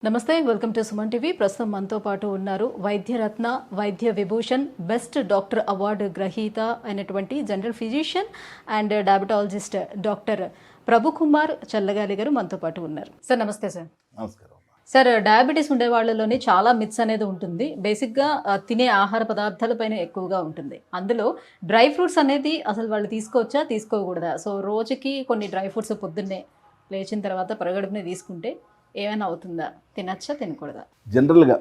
నమస్తే, welcome to Suman TV. ప్రస్తుతం మనతో పాటు ఉన్నారు వైద్యరత్న, వైద్య విభూషణ్ బెస్ట్ డాక్టర్ అవార్డు గ్రహీత అయినటువంటి general physician and diabetologist doctor Prabhu Kumar చల్లగాలి గారు మనతో పాటు ఉన్నారు. సార్ నమస్తే. సార్ నమస్కారం. సార్, డయాబెటీస్ ఉండే వాళ్ళలోనే చాలా మిత్స్ అనేది ఉంటుంది. బేసిక్గా తినే ఆహార పదార్థాలపైన ఎక్కువగా ఉంటుంది. అందులో డ్రై ఫ్రూట్స్ అనేది అసలు వాళ్ళు తీసుకోవచ్చా తీసుకోకూడదా? సో రోజుకి కొన్ని డ్రై ఫ్రూట్స్ పొద్దున్నే లేచిన తర్వాత పరగడుపునే తీసుకుంటే ఏమైనా అవుతుందా? తినచ్చా తినకూడదా? జనరల్గా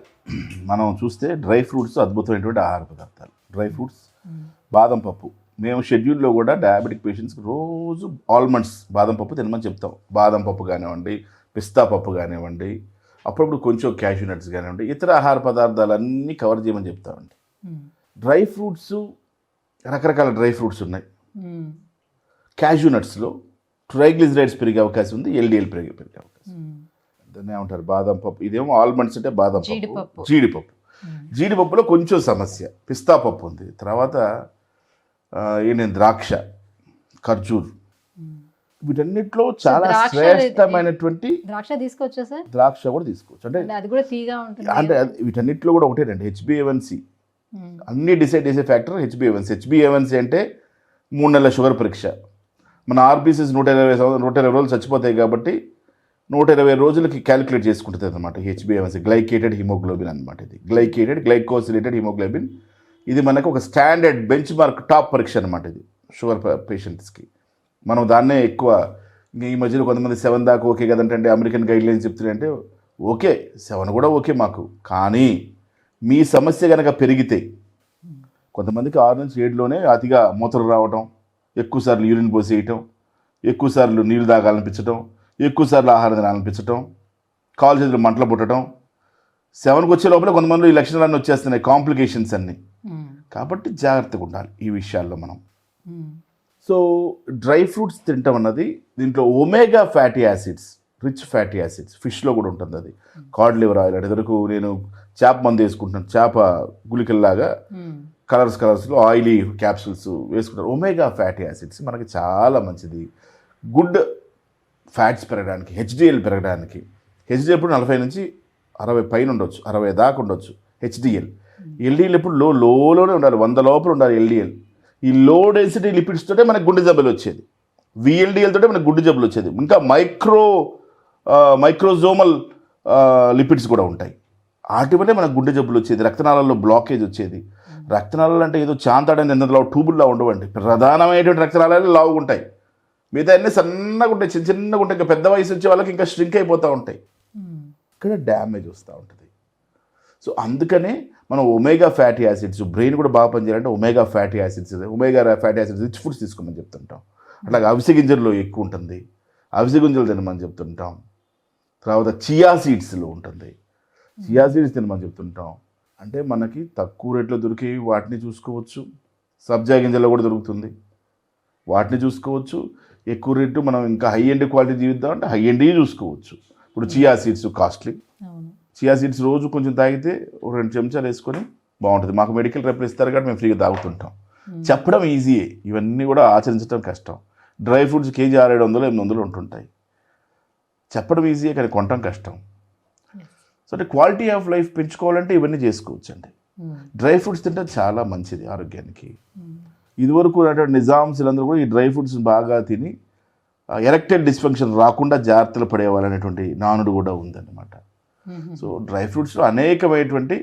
మనం చూస్తే డ్రై ఫ్రూట్స్ అద్భుతమైనటువంటి ఆహార పదార్థాలు. డ్రై ఫ్రూట్స్, బాదం పప్పు. మేము షెడ్యూల్లో కూడా డయాబెటిక్ పేషెంట్స్కి రోజు ఆల్మండ్స్ బాదం పప్పు తినమని చెప్తాం. బాదం పప్పు కానివ్వండి, పిస్తా పప్పు కానివ్వండి, అప్పుడప్పుడు కొంచెం క్యాష్యూ నట్స్ కానివ్వండి, ఇతర ఆహార పదార్థాలన్నీ కవర్ చేయమని చెప్తామండి. డ్రై ఫ్రూట్స్, రకరకాల డ్రై ఫ్రూట్స్ ఉన్నాయి. క్యాష్యూ నట్స్లో ట్రైగ్లిజరైడ్స్ పెరిగే అవకాశం ఉంది, ఎల్డిఎల్ పెరిగే అవకాశం. దాన్ని ఏమంటారు? బాదం పప్పు. ఇదేమో ఆల్మండ్స్ అంటే బాదం పప్పు, జీడిపప్పు. జీడిపప్పులో కొంచెం సమస్య. పిస్తా పప్పు ఉంది, తర్వాత ద్రాక్ష, ఖర్జూర్. వీటన్నిటిలో చాలా శ్రేష్టమైనటువంటి ద్రాక్ష తీసుకోవచ్చా సార్? ద్రాక్ష కూడా తీసుకోవచ్చు. అంటే అది కూడా తీగా ఉంటుంది. అంటే వీటన్నిటిలో కూడా ఒకటేనండి, హెచ్బిఏవన్సీ. అన్ని డిసైడ్ చేసే ఫ్యాక్టర్ హెచ్బిఏవన్సీ. హెచ్బిఏవన్సీ అంటే 3 నెలల షుగర్ పరీక్ష. మన ఆర్బీసీస్ 120 రోజులు చచ్చిపోతాయి కాబట్టి 120 రోజులకి క్యాలిక్యులేట్ చేసుకుంటుంది అనమాట హెచ్బిఏవన్సీ. గ్లైకేటెడ్ హిమోగ్లోబిన్ అనమాట. ఇది గ్లైకోసిలేటెడ్ హిమోగ్లోబిన్. ఇది మనకు ఒక స్టాండర్డ్ బెంచ్ మార్క్ టాప్ పరీక్ష అనమాట. ఇది షుగర్ పేషెంట్స్కి మనం దాన్నే ఎక్కువ. ఈ మధ్యలో కొంతమంది 7 దాకా ఓకే కదంటే అమెరికన్ గైడ్లైన్స్ చెప్తున్నాయంటే ఓకే, 7 కూడా ఓకే మాకు. కానీ మీ సమస్య కనుక పెరిగితే, కొంతమందికి 6 నుంచి 7లోనే అతిగా మూత్రం రావటం, ఎక్కువసార్లు యూరిన్ పోసేయటం, ఎక్కువసార్లు నీళ్ళు తాగాలనిపించటం, ఎక్కువసార్లు ఆహారం తినాలనిపించటం, కాలు చేతులు మంటలు పుట్టడం, 7కి వచ్చే లోపల కొంతమంది ఈ లక్షణాలన్నీ వచ్చేస్తున్నాయి, కాంప్లికేషన్స్ అన్నీ. కాబట్టి జాగ్రత్తగా ఉండాలి ఈ విషయాల్లో మనం. సో డ్రై ఫ్రూట్స్ తినటం అన్నది, దీంట్లో omega fatty acids, rich fatty acids ఫిష్లో కూడా ఉంటుంది. అది కార్డ్ లివర్ ఆయిల్. అంటే వరకు నేను చేప మందు వేసుకుంటున్నాను, చేప గుళికల్లాగా కలర్స్లో ఆయిలీ క్యాప్సూల్స్ వేసుకుంటారు. ఒమేగా ఫ్యాటీ యాసిడ్స్ మనకి చాలా మంచిది. గుడ్ ఫ్యాట్స్ పెరగడానికి, హెచ్డిఎల్ పెరగడానికి. హెచ్డిఎల్ ఎప్పుడు 40 నుంచి 60 పైన ఉండొచ్చు, 60 దాకా ఉండొచ్చు హెచ్డిఎల్. ఎల్డిఎల్ ఎప్పుడు లోలోనే ఉండాలి, 100 లోపల ఉండాలి ఎల్డిఎల్. ఈ లో డెన్సిటీ లిపిడ్స్ తోటే మనకు గుండె జబ్బులు వచ్చేది. విఎల్డిఎల్ తోటే మనకు గుండె జబ్బులు వచ్చేది. ఇంకా మైక్రోజోమల్ లిపిడ్స్ కూడా ఉంటాయి. వాటి వల్లే మనకు గుండె జబ్బులు వచ్చేది, రక్తనాళాల్లో బ్లాకేజ్ వచ్చేది. రక్తనాళాలు అంటే ఏదో చాంతాడని ఎందులో ట్యూబుల్లో ఉండవండి. ప్రధానమైనటువంటి రక్తనాళాలు లావుగా ఉంటాయి, మిగతా అన్నీ సన్నగా ఉంటాయి, చిన్నగా ఉంటాయి. ఇంకా పెద్ద వయసు వచ్చే వాళ్ళకి ఇంకా స్ట్రింక్ అయిపోతూ ఉంటాయి, ఇక్కడ డ్యామేజ్ వస్తూ ఉంటుంది. సో అందుకనే మనం ఒమేగా ఫ్యాటీ యాసిడ్స్, బ్రెయిన్ కూడా బాగా పనిచేయాలంటే omega fatty acids rich foods తీసుకోమని చెప్తుంటాం. అట్లాగే అవిసె గింజల్లో ఎక్కువ ఉంటుంది, అవిసె గింజలు తినమని చెప్తుంటాం. తర్వాత చియా సీడ్స్లో ఉంటుంది, చియా సీడ్స్ తినమని చెప్తుంటాం. అంటే మనకి తక్కువ రేట్లో దొరికేవి వాటిని చూసుకోవచ్చు, సబ్జా గింజల్లో కూడా దొరుకుతుంది, వాటిని చూసుకోవచ్చు. ఎక్కువ రేటు మనం ఇంకా హై ఎండ్ క్వాలిటీ జీవిద్దాం అంటే హై ఎండ్ చూసుకోవచ్చు. ఇప్పుడు chia seeds costly. Chia seeds రోజు కొంచెం తాగితే 2 చెంచాలు వేసుకొని బాగుంటుంది. మాకు మెడికల్ రేపులు ఇస్తారు కాబట్టి మేము ఫ్రీగా తాగుతుంటాం. చెప్పడం ఈజీయే, ఇవన్నీ కూడా ఆచరించడం కష్టం. డ్రై ఫ్రూట్స్ కేజీ 600-700 800 ఉంటుంటాయి. చెప్పడం ఈజీయే కానీ కొనటం కష్టం. సో అంటే క్వాలిటీ ఆఫ్ లైఫ్ పెంచుకోవాలంటే ఇవన్నీ చేసుకోవచ్చు అండి. డ్రై ఫ్రూట్స్ తింటే చాలా మంచిది ఆరోగ్యానికి. ఇదివరకు ఉన్నటువంటి నిజామ్స్ అందరూ కూడా ఈ డ్రై ఫ్రూట్స్ బాగా తిని ఎరెక్టైల్ డిస్ఫంక్షన్ రాకుండా జాగ్రత్తలు పడేవాళ్ళనేటువంటి నానుడు కూడా ఉందన్నమాట. సో డ్రై ఫ్రూట్స్లో అనేకమైనటువంటి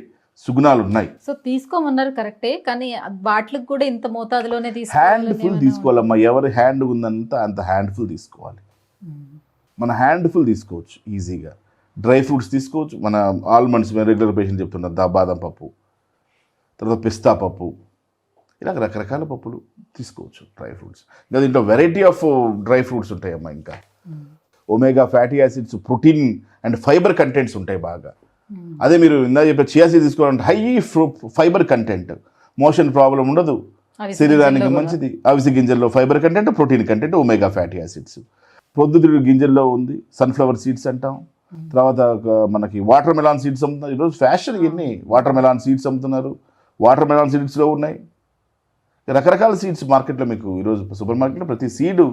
సుగుణాలు ఉన్నాయి. సో తీసుకోమన్నారు కరెక్టే, కానీ వాటికి కూడా ఇంత మోతాదులోనే హ్యాండ్ఫుల్ తీసుకోవాలమ్మా. ఎవరి హ్యాండ్ ఉందంత అంత హ్యాండ్ఫుల్ తీసుకోవాలి. మన హ్యాండ్ఫుల్ తీసుకోవచ్చు ఈజీగా. డ్రై ఫ్రూట్స్ తీసుకోవచ్చు. మన ఆల్మండ్స్ రెగ్యులర్ పేషెంట్ చెప్తున్నారు, బాదం పప్పు, తర్వాత పిస్తా పప్పు, ఇలా రకరకాల పప్పులు తీసుకోవచ్చు డ్రై ఫ్రూట్స్. ఇంకా దీంట్లో వెరైటీ ఆఫ్ డ్రై ఫ్రూట్స్ ఉంటాయమ్మా. ఇంకా omega fatty acids, protein and fibre contents ఉంటాయి బాగా. అదే మీరు ఇందా చెప్పే చియా సీడ్స్ తీసుకోవాలంటే high fibre content, motion problem ఉండదు, శరీరానికి మంచిది. అవిసె గింజల్లో fibre content, protein content, omega fatty acids. పొద్దుతిరుగుడు గింజల్లో ఉంది, సన్ఫ్లవర్ సీడ్స్ అంటాం. తర్వాత మనకి వాటర్ మెలాన్ సీడ్స్ అమ్ముతున్నారు. ఈరోజు ఫ్యాషన్ ఇవన్నీ వాటర్ మెలాన్ సీడ్స్ అమ్ముతున్నారు. వాటర్ మెలాన్ సీడ్స్లో ఉన్నాయి రకరకాల సీడ్స్ మార్కెట్లో. మీకు ఈరోజు సూపర్ మార్కెట్లో ప్రతి సీడు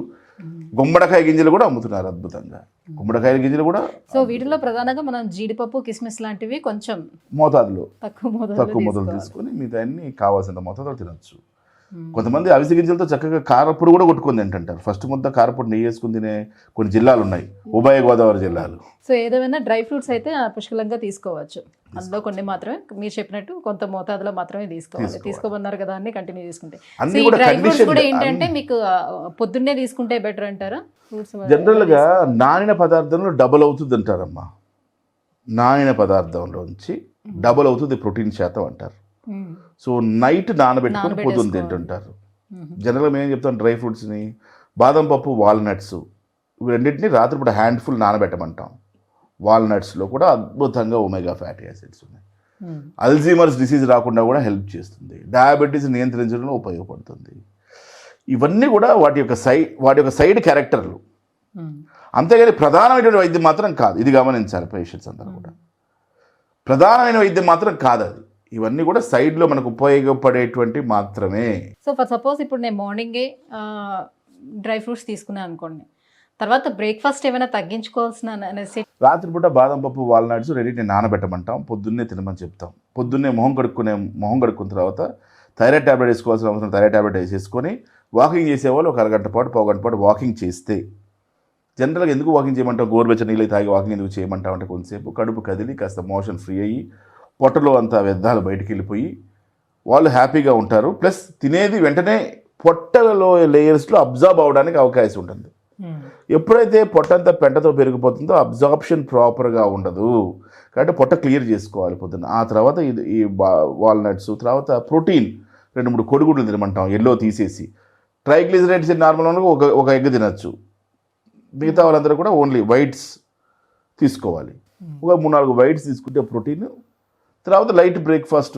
గుమ్మడికాయ గింజలు కూడా అమ్ముతున్నారు అద్భుతంగా. గుమ్మడికాయ గింజలు కూడా సో వీటిలో ప్రధానంగా మనం జీడిపప్పు కిస్మిస్ లాంటివి కొంచెం మోతాదులో తక్కువ తక్కువ మొదలు తీసుకొని మిగతా అన్ని కావాల్సిన మొత్తంలో తినచ్చు. కొంతమంది అవిసె గింజలతో చక్కగా కారపొడి కూడా కొట్టుకుంది ఏంటంటారు. ఫస్ట్ ముద్ద కారపొడి నెయ్యి వేసుకుని తినే కొన్ని జిల్లాలు ఉన్నాయి, ఉభయ గోదావరి జిల్లాలు. సో ఏదేమైనా డ్రై ఫ్రూట్స్ అయితే పుష్కలంగా తీసుకోవచ్చు. అందులో కొన్ని మాత్రమే మీరు చెప్పినట్టు కొంత మోతాదులో మాత్రమే తీసుకోవాలి. తీసుకోమన్నారు కదా అన్ని కంటిన్యూ చేసుకుంటే. సో ఈ డ్రై ఫ్రూట్స్ కూడా ఏంటంటే మీకు పొద్దున్నే తీసుకుంటే బెటర్ అంటారా? ఫ్రూట్స్ జనరల్గా నానిన పదార్థంలో డబుల్ అవుతుంది అంటారమ్మా. నానిన పదార్థంలోంచి డబుల్ అవుతుంది ప్రోటీన్ శాతం అంటారు. సో నైట్ నానబెట్టుకుని పొద్దున్న తింటుంటారు. జనరల్గా మేము ఏం చెప్తాం, డ్రై ఫ్రూట్స్ని బాదం పప్పు, వాల్నట్స్ ఇవి రెండింటిని రాత్రిపూట హ్యాండ్ఫుల్ నానబెట్టమంటాం. వాల్నట్స్లో కూడా అద్భుతంగా ఒమేగా ఫ్యాటీ యాసిడ్స్ ఉన్నాయి. అల్జీమర్స్ డిసీజ్ రాకుండా కూడా హెల్ప్ చేస్తుంది. డయాబెటీస్ నియంత్రించడంలో ఉపయోగపడుతుంది. ఇవన్నీ కూడా వాటి యొక్క సైడ్ క్యారెక్టర్లు. అంతేగాని ప్రధానమైనటువంటి వైద్యం మాత్రం కాదు. ఇది గమనించాలి పేషెంట్స్ అందరూ కూడా. ప్రధానమైన వైద్యం మాత్రం కాదు అది. ఇవన్నీ కూడా సైడ్లో మనకు ఉపయోగపడేటువంటి మాత్రమే. సో ఫర్ సపోజ్ ఇప్పుడు నేను మార్నింగే డ్రై ఫ్రూట్స్ తీసుకున్నాను అనుకోండి, తర్వాత బ్రేక్ఫాస్ట్ ఏమైనా తగ్గించుకోవాల్సిన రాత్రిపూట బాదం పప్పు, వాల్నట్స్ రెండింటిని నానబెట్టమంటాం, పొద్దున్నే తినమని చెప్తాం. పొద్దున్నే మొహం కడుక్కున్న తర్వాత థైరాయిడ్ ట్యాబ్లెట్ వేసుకోవాల్సిన అవసరం థైరాయిడ్ ట్యాబ్లెట్ వేసేసుకొని వాకింగ్ చేసేవాళ్ళు ఒక అరగంట పాటు, పావుగంట పాటు వాకింగ్ చేస్తే, జనరల్గా ఎందుకు వాకింగ్ చేయమంటాం, గోరువెచ్చని నీళ్ళు తాగి వాకింగ్ ఎందుకు చేయమంటాం అంటే కొంతసేపు కడుపు కదిలి కాస్త మోషన్ ఫ్రీ అయ్యి పొట్టలో అంతా వ్యర్థాలు బయటికి వెళ్ళిపోయి వాళ్ళు హ్యాపీగా ఉంటారు. ప్లస్ తినేది వెంటనే పొట్టలో లేయర్స్లో అబ్జార్బ్ అవడానికి అవకాశం ఉంటుంది. ఎప్పుడైతే పొట్టంతా పెంటతో పెరిగిపోతుందో అబ్జార్ప్షన్ ప్రాపర్గా ఉండదు. కాబట్టి పొట్ట క్లియర్ చేసుకోవాలి పొద్దున్న. ఆ తర్వాత ఈ వాల్నట్స్, తర్వాత ప్రోటీన్ 2-3 కోడిగుడ్లు తినమంటాం ఎల్లో తీసేసి. ట్రైగ్లిజరైడ్స్ నార్మల్ ఒక ఎగ్ తినచ్చు. మిగతా వాళ్ళందరూ కూడా ఓన్లీ వైట్స్ తీసుకోవాలి. ఒక 3-4 వైట్స్ తీసుకుంటే ప్రోటీన్. తర్వాత లైట్ బ్రేక్ఫాస్ట్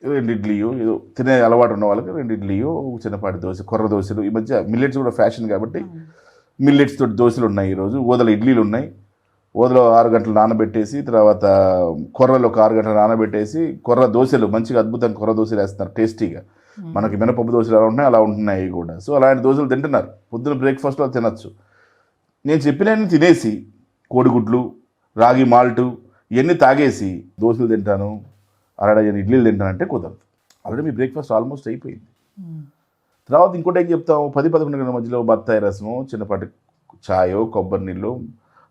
2 ఇడ్లీయో ఏదో తినే అలవాటు ఉన్న వాళ్ళకి 2 ఇడ్లీయో, చిన్నపాటి దోశ, కొర్ర దోశలు. ఈ మధ్య మిల్లెట్స్ కూడా ఫ్యాషన్ కాబట్టి మిల్లెట్స్ తోటి దోశలు ఉన్నాయి. ఈరోజు ఓదల ఇడ్లీలు ఉన్నాయి. ఓదలో 6 గంటలు నానబెట్టేసి, తర్వాత కొర్రలు ఒక 6 గంటలు నానబెట్టేసి కొర్ర దోశలు మంచిగా అద్భుతంగా కొర్ర దోశలు వేస్తున్నారు టేస్టీగా. మనకి మినపప్పు దోశలు ఎలా ఉన్నాయి అలా ఉంటున్నాయి కూడా. సో అలాంటి దోశలు తింటున్నారు. పొద్దున్న బ్రేక్ఫాస్ట్లో తినచ్చు. నేను చెప్పినవి తినేసి కోడిగుడ్లు, రాగి మాల్టు ఇవన్నీ తాగేసి దోశలు తింటాను, 6 ఇడ్లీలు తింటానంటే కుదరదు. ఆల్రెడీ మీ బ్రేక్ఫాస్ట్ ఆల్మోస్ట్ అయిపోయింది. తర్వాత ఇంకోటి ఏం చెప్తాము, 10-11 గంటల మధ్యలో బత్తాయి రసము, చిన్నపాటి ఛాయో, కొబ్బరి నీళ్ళు,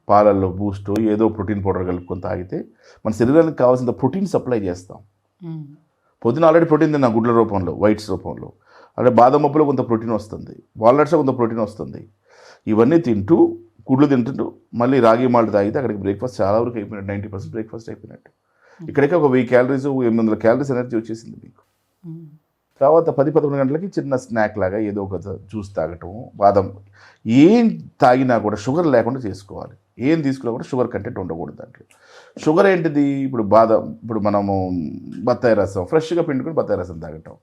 పాలల్లో బూస్టో ఏదో ప్రోటీన్ పౌడర్ కలుపుకొని తాగితే మన శరీరానికి కావాల్సిన ప్రోటీన్ సప్లై చేస్తాం. పొద్దున ఆల్రెడీ ప్రోటీన్ తిన్నా గుడ్ల రూపంలో, వైట్స్ రూపంలో. అంటే బాదం పప్పులో కొంత ప్రోటీన్ వస్తుంది, వాల్నట్స్లో కొంత ప్రోటీన్ వస్తుంది. ఇవన్నీ తింటూ గుడ్లు తింటుంటూ మళ్ళీ రాగి మాల్ట్ తాగితే అక్కడికి బ్రేక్ఫాస్ట్ చాలా వరకు అయిపోయినట్టు, 90% బ్రేక్ఫాస్ట్ అయిపోయినట్టు. ఇక్కడికి ఒక 1000 క్యాలరీస్ 800 క్యాలరీస్ ఎనర్జీ వచ్చేసింది మీకు. తర్వాత 10-11 గంటలకి చిన్న స్నాక్ లాగా ఏదో ఒక జ్యూస్ తాగటం, బాదం. ఏం తాగినా కూడా షుగర్ లేకుండా చేసుకోవాలి. ఏం తీసుకున్నా కూడా షుగర్ కంటెంట్ ఉండకూడదు దాంట్లో. షుగర్ ఏంటిది, ఇప్పుడు మనము బత్తాయి రసం ఫ్రెష్గా పిండుకొని బత్తాయి రసం తాగటం,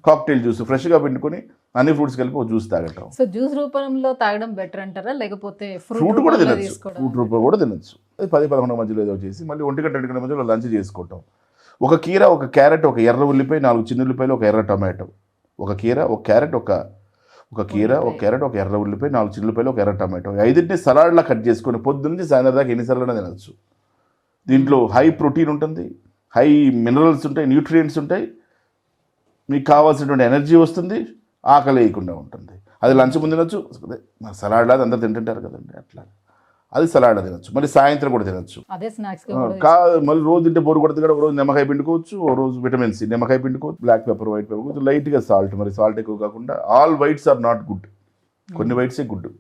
కాక్టైల్ జ్యూస్ ఫ్రెష్గా పిండుకొని అన్ని ఫ్రూట్స్ కలిపి ఒక జ్యూస్ తాగటం. సో జ్యూస్ రూపంలో తాగడం బెటర్ అంటారా, లేకపోతే ఫ్రూట్ కూడా తినచ్చు? ఫ్రూట్ రూపంలో కూడా తినచ్చు. 10-11 మధ్యలో ఏదో చేసి మళ్ళీ 1 గంట 2 గంటల మధ్యలో లంచ్ చేసుకోవటం. ఒక కీర, ఒక క్యారెట్, ఒక ఎర్ర ఉల్లిపాయ, 4 చిన్న ఉల్లిపాయలు, ఒక ఎర్ర టమాటో. ఒక కీర, ఒక క్యారెట్, ఒక ఎర్ర ఉల్లిపాయ, 4 చిన్న ఉల్లిపాయలు, ఒక ఎర్ర టమాటో. 5టిని సలాడ్లా కట్ చేసుకొని పొద్దున్నే సాయంత్రం దాకా ఎన్నిసార్లు తినచ్చు. దీంట్లో హై ప్రోటీన్ ఉంటుంది, హై మినరల్స్ ఉంటాయి, న్యూట్రియంట్స్ ఉంటాయి. మీకు కావాల్సినటువంటి ఎనర్జీ వస్తుంది, ఆకలి వేయకుండా ఉంటుంది. అది లంచ్ ముందు తినచ్చు. సలాడ్ లాగా అందరు తింటుంటారు కదండి, అట్లా అది సలాడ్ తినచ్చు. మళ్ళీ సాయంత్రం కూడా తినచ్చు. మళ్ళీ రోజు తింటే బోరు కొడుతుంది కదా, ఒక రోజు నిమ్మకాయ పిండుకోవచ్చు, ఒక రోజు విటమిన్ సి నిమ్మకాయ పిండుకోవచ్చు, బ్లాక్ పెప్పర్, వైట్ పెప్పర్, కొంచెం లైట్గా సాల్ట్. మరి సాల్ట్ ఎక్కువ కాకుండా. All whites are not good, కొన్ని వైట్సే good.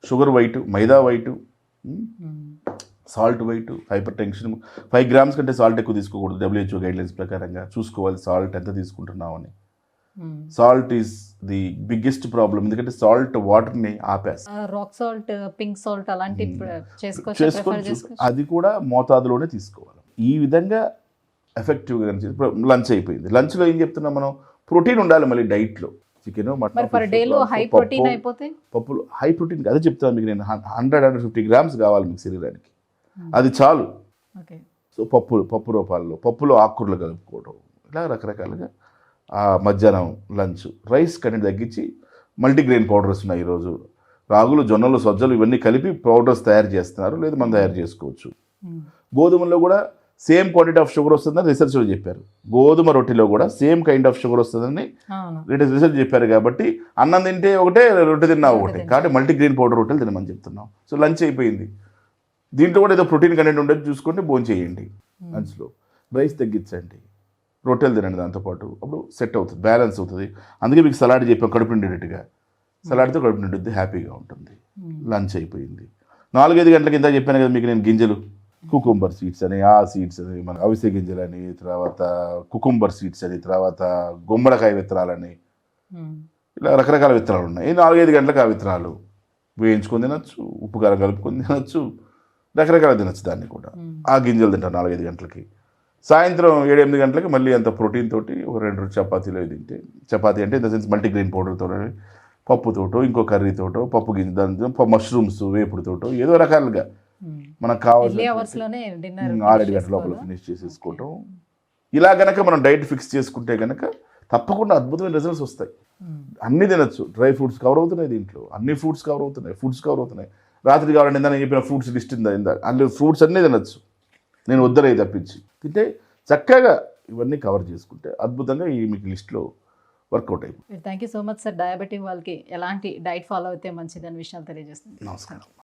Sugar white, maida white, salt white, hypertension. 5 grams కంటే సాల్ట్ ఎక్కువ తీసుకోకూడదు. WHO గైడ్లైన్స్ ప్రకారంగా చూసుకోవాలి సాల్ట్ ఎంత తీసుకుంటున్నామని. Salt is the biggest problem. ఎందుకంటే సాల్ట్ వాటర్ని ఆపేసి, రాక్ సాల్ట్, పింక్ సాల్ట్ అలాంటి చేసుకోవచ్చు. అది కూడా మోతాదులోనే తీసుకోవాలి. ఈ విధంగా ఎఫెక్టివ్గా ఇప్పుడు లంచ్ అయిపోయింది. లంచ్లో ఏం చెప్తున్నాం మనం, ప్రోటీన్ ఉండాలి మళ్ళీ డైట్లో. చికెన్, మటన్, పప్పులు హై ప్రోటీన్. అదే చెప్తాను మీకు నేను. 100-150 grams కావాలి మీకు శరీరానికి, అది చాలు. సో పప్పు రూపాల్లో, పప్పులో ఆకుకూరలు కలుపుకోవడం, ఇలా రకరకాలుగా. మధ్యాహ్నం లంచ్ రైస్ కంటెంట్ తగ్గించి మల్టీగ్రెయిన్ పౌడర్స్ ఉన్నాయి ఈరోజు. రాగులు, జొన్నలు, సజ్జలు ఇవన్నీ కలిపి పౌడర్స్ తయారు చేస్తున్నారు, లేదు మనం తయారు చేసుకోవచ్చు. గోధుమలో కూడా సేమ్ క్వాంటిటీ ఆఫ్ షుగర్ వస్తుందని రీసెర్చ్లో చెప్పారు. గోధుమ రొట్టెలో కూడా సేమ్ కైండ్ ఆఫ్ షుగర్ వస్తుందని రీసెర్చ్ చెప్పారు. కాబట్టి అన్నం తింటే ఒకటే, రొట్టె తిన్నా ఒకటే. కాబట్టి మల్టీగ్రెయిన్ పౌడర్ రొట్టెలు తినమని చెప్తున్నాం. సో లంచ్ అయిపోయింది. దీంట్లో కూడా ఏదో ప్రోటీన్ కంటెంట్ ఉండేది చూసుకుంటే భోజనం చేయండి. లంచ్లో రైస్ తగ్గించండి, రొట్టెలు తినండి దాంతోపాటు. అప్పుడు సెట్ అవుతుంది, బ్యాలెన్స్ అవుతుంది. అందుకే మీకు సలాడ్ చెప్పాం, కడుపు నిండేటట్టుగా. సలాడ్తో కడుపు నిండుద్ది, హ్యాపీగా ఉంటుంది. లంచ్ అయిపోయింది. 4-5 గంటల కింద చెప్పాను కదా మీకు నేను గింజలు, కుకుంబర్ సీడ్స్ అని, ఆ సీడ్స్ అని, మన అవిసె గింజలు అని, తర్వాత కుకుంబర్ సీడ్స్ అని, తర్వాత గుమ్మడికాయ విత్తనాలని, ఇలా రకరకాల విత్తనాలు ఉన్నాయి. 4-5 గంటలకు ఆ విత్తనాలు వేయించుకొని తినచ్చు, ఉప్పు కారం కలుపుకొని తినచ్చు, రకరకాల తినచ్చు. దాన్ని కూడా ఆ గింజలు తింటారు 4-5 గంటలకి. సాయంత్రం 7-8 గంటలకి మళ్ళీ అంత ప్రోటీన్ తోటి ఒక 2 చపాతీలు తింటే, చపాతీ అంటే ఇన్ ద సెన్స్ మల్టీగ్రెయిన్ పౌడర్తో, పప్పుతోటో, ఇంకో కర్రీతోటో, పప్పు గింజ, దాంతో మష్రూమ్స్ వేపుడుతోటో, ఏదో రకాలుగా మనకు కావాల్సిన 6-7 గంటల లోపల ఫినిష్ చేసేసుకోవటం. ఇలా గనక మనం డైట్ ఫిక్స్ చేసుకుంటే కనుక తప్పకుండా అద్భుతమైన రిజల్ట్స్ వస్తాయి. అన్నీ తినచ్చు. డ్రై ఫ్రూట్స్ కవర్ అవుతున్నాయి, దీంట్లో అన్ని ఫ్రూట్స్ కవర్ అవుతున్నాయి, ఫుడ్స్ కవర్ అవుతున్నాయి. రాత్రి కావాలంటే ఇందా నేను చెప్పిన ఫ్రూట్స్ లిస్ట్ ఇందా అందులో ఫ్రూట్స్ అన్నీ తినచ్చు. నేను వద్దరై తప్పించి తింటే చక్కగా ఇవన్నీ కవర్ చేసుకుంటే అద్భుతంగా ఈ మీకు లిస్ట్లో వర్కౌట్ అయిపోయింది. Thank you so much sir. Diabetic వాళ్ళకి ఎలాంటి డైట్ ఫాలో అయితే మంచిదని విషయాలు తెలియజేస్తుంది. నమస్కారం.